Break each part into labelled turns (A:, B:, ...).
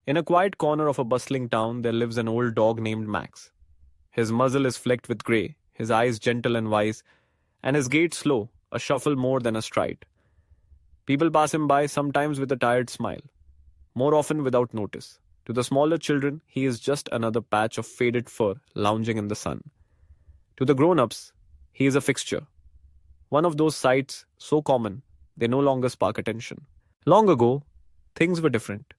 A: In a quiet corner of a bustling town, there lives an old dog named Max. His muzzle is flecked with grey, his eyes gentle and wise, and his gait slow, a shuffle more than a stride. People pass him by, sometimes with a tired smile, more often without notice. To the smaller children, he is just another patch of faded fur lounging in the sun. To the grown-ups, he is a fixture, one of those sights so common they no longer spark attention. Long ago, things were different.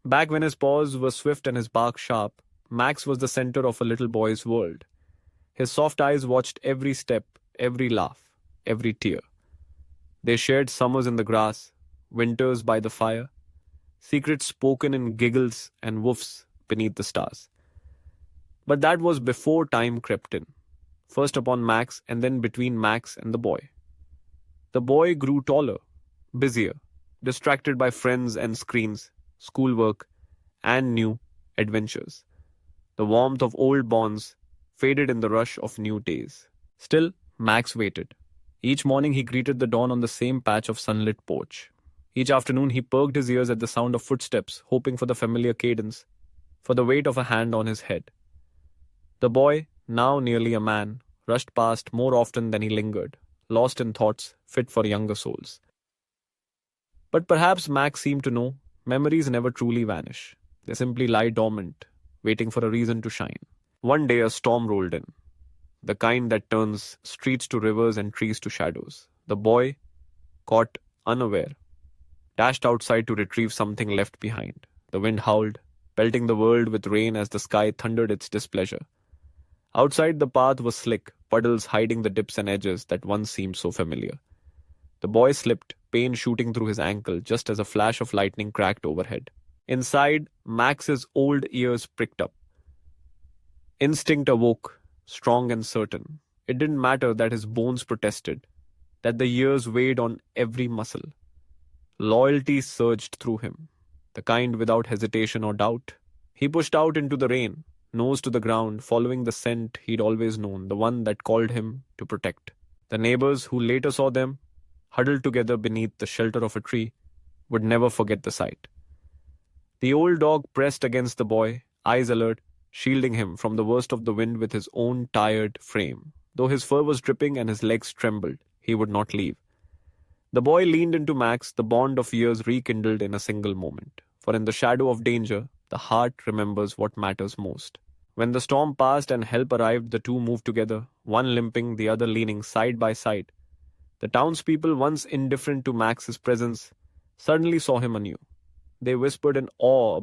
A: Back when his paws were swift and his bark sharp, Max was the center of a little boy's world. His soft eyes watched every step, every laugh, every tear. They shared summers in the grass, winters by the fire, secrets spoken in giggles and woofs beneath the stars. But that was before time crept in, first upon Max and then between Max and the boy. The boy grew taller, busier, distracted by friends and screens, schoolwork, and new adventures. The warmth of old bonds faded in the rush of new days. Still, Max waited. Each morning he greeted the dawn on the same patch of sunlit porch. Each afternoon he perked his ears at the sound of footsteps, hoping for the familiar cadence, for the weight of a hand on his head. The boy, now nearly a man, rushed past more often than he lingered, lost in thoughts fit for younger souls. But perhaps Max seemed to know memories never truly vanish. They simply lie dormant, waiting for a reason to shine. One day a storm rolled in, the kind that turns streets to rivers and trees to shadows. The boy, caught unaware, dashed outside to retrieve something left behind. The wind howled, pelting the world with rain as the sky thundered its displeasure. Outside the path was slick, puddles hiding the dips and edges that once seemed so familiar. The boy slipped, pain shooting through his ankle just as a flash of lightning cracked overhead. Inside, Max's old ears pricked up. Instinct awoke, strong and certain. It didn't matter that his bones protested, that the years weighed on every muscle. Loyalty surged through him, the kind without hesitation or doubt. He pushed out into the rain, nose to the ground, following the scent he'd always known, the one that called him to protect. The neighbors, who later saw them, huddled together beneath the shelter of a tree, would never forget the sight. The old dog pressed against the boy, eyes alert, shielding him from the worst of the wind with his own tired frame. Though his fur was dripping and his legs trembled, he would not leave. The boy leaned into Max, the bond of years rekindled in a single moment. For in the shadow of danger, the heart remembers what matters most. When the storm passed and help arrived, the two moved together, one limping, the other leaning side by side. The townspeople, once indifferent to Max's presence, suddenly saw him anew. They whispered in awe